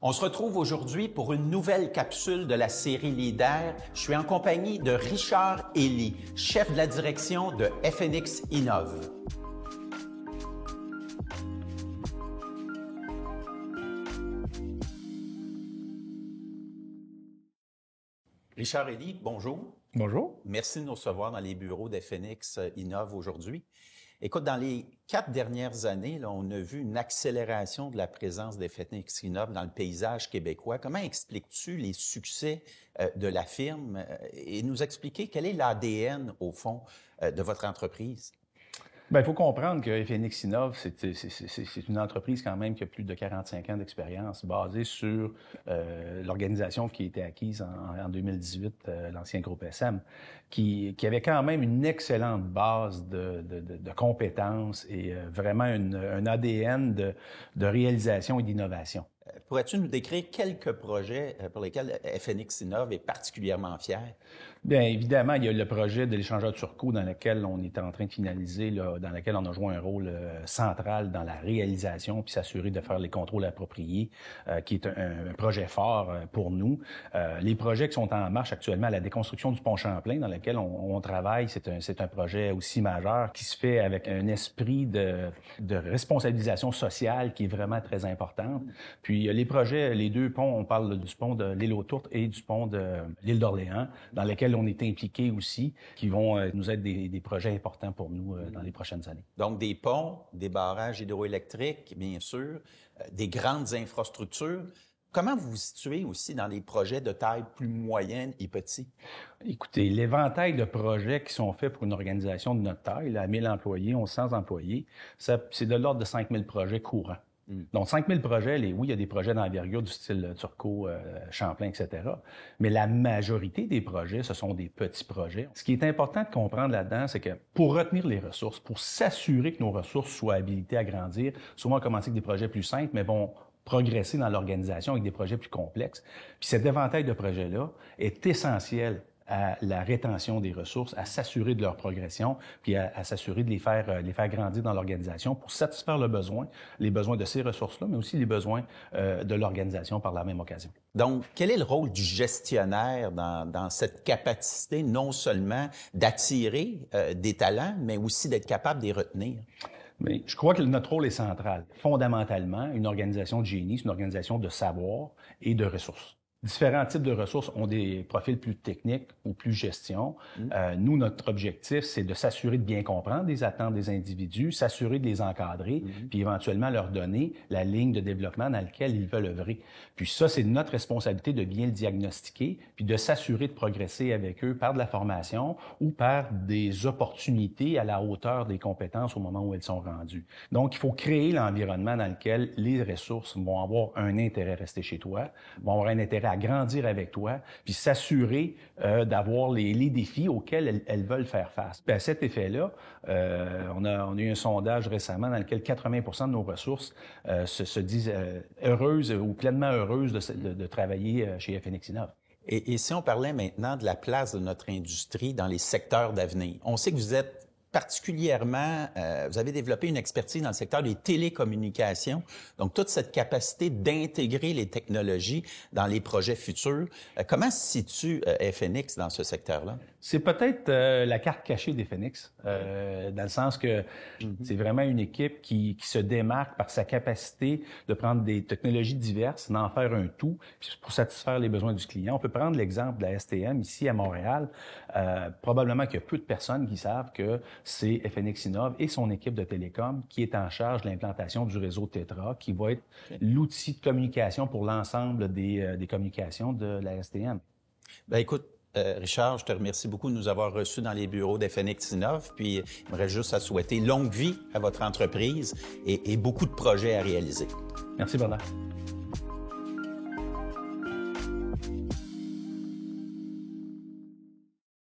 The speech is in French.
On se retrouve aujourd'hui pour une nouvelle capsule de la série Leader. Je suis en compagnie de Richard Elie, chef de la direction de FNX Innov. Richard Elie, bonjour. Bonjour. Merci de nous recevoir dans les bureaux d'FNX Innov aujourd'hui. Écoute, dans les 4 dernières années, là, on a vu une accélération de la présence d'FNX Innov dans le paysage québécois. Comment expliques-tu les succès de la firme et nous expliquer quel est l'ADN, au fond, de votre entreprise? Bien, il faut comprendre que FNX Innov, c'est une entreprise quand même qui a plus de 45 ans d'expérience, basée sur l'organisation qui a été acquise en 2018, l'ancien groupe SM, qui avait quand même une excellente base de compétences et vraiment un ADN de réalisation et d'innovation. Pourrais-tu nous décrire quelques projets pour lesquels FNX Innov est particulièrement fier? Bien évidemment, il y a le projet de l'échangeur Turco dans lequel on est en train de finaliser, là, dans lequel on a joué un rôle central dans la réalisation puis s'assurer de faire les contrôles appropriés, qui est un projet fort pour nous. Les projets qui sont en marche actuellement, la déconstruction du pont Champlain dans lequel on travaille, c'est un projet aussi majeur qui se fait avec un esprit de responsabilisation sociale qui est vraiment très importante. Puis les projets, les deux ponts, on parle du pont de l'île aux Tourtes et du pont de l'île d'Orléans, dans lesquels on est impliqués aussi, qui vont nous être des projets importants pour nous dans les prochaines années. Donc, des ponts, des barrages hydroélectriques, bien sûr, des grandes infrastructures. Comment vous vous situez aussi dans les projets de taille plus moyenne et petite? Écoutez, l'éventail de projets qui sont faits pour une organisation de notre taille, là, à 1000 employés, 1100 employés, c'est de l'ordre de 5000 projets courants. Donc, 5000 projets, oui, il y a des projets d'envergure du style Turco, Champlain, etc. Mais la majorité des projets, ce sont des petits projets. Ce qui est important de comprendre là-dedans, c'est que pour retenir les ressources, pour s'assurer que nos ressources soient habilitées à grandir, souvent on commence avec des projets plus simples, mais vont progresser dans l'organisation avec des projets plus complexes. Puis cet éventail de projets-là est essentiel à la rétention des ressources, à s'assurer de leur progression, puis à s'assurer de les faire grandir dans l'organisation pour satisfaire les besoins de ces ressources-là, mais aussi les besoins de l'organisation par la même occasion. Donc, quel est le rôle du gestionnaire dans cette capacité non seulement d'attirer des talents, mais aussi d'être capable de les retenir? Mais je crois que notre rôle est central. Fondamentalement, une organisation de génie, c'est une organisation de savoir et de ressources. Différents types de ressources ont des profils plus techniques ou plus gestion. Nous, notre objectif, c'est de s'assurer de bien comprendre les attentes des individus, s'assurer de les encadrer, puis éventuellement leur donner la ligne de développement dans laquelle ils veulent œuvrer. Puis ça, c'est notre responsabilité de bien le diagnostiquer, puis de s'assurer de progresser avec eux par de la formation ou par des opportunités à la hauteur des compétences au moment où elles sont rendues. Donc, il faut créer l'environnement dans lequel les ressources vont avoir un intérêt à rester chez toi, vont avoir un intérêt à grandir avec toi, puis s'assurer d'avoir les défis auxquels elles veulent faire face. Puis à cet effet-là, on a eu un sondage récemment dans lequel 80% de nos ressources se disent heureuses ou pleinement heureuses de travailler chez FNX Innov. Et si on parlait maintenant de la place de notre industrie dans les secteurs d'avenir, on sait que vous êtes particulièrement, vous avez développé une expertise dans le secteur des télécommunications, donc toute cette capacité d'intégrer les technologies dans les projets futurs. Comment se situe FNX dans ce secteur-là? C'est peut-être la carte cachée des FNX, dans le sens que c'est vraiment une équipe qui se démarque par sa capacité de prendre des technologies diverses, d'en faire un tout, pour satisfaire les besoins du client. On peut prendre l'exemple de la STM ici à Montréal. Probablement qu'il y a peu de personnes qui savent que c'est FNX Innov et son équipe de télécom qui est en charge de l'implantation du réseau TETRA, qui va être l'outil de communication pour l'ensemble des communications de la STM. Ben écoute, Richard, je te remercie beaucoup de nous avoir reçus dans les bureaux d'FNX Innov, puis il me reste juste à souhaiter longue vie à votre entreprise et beaucoup de projets à réaliser. Merci, Bernard.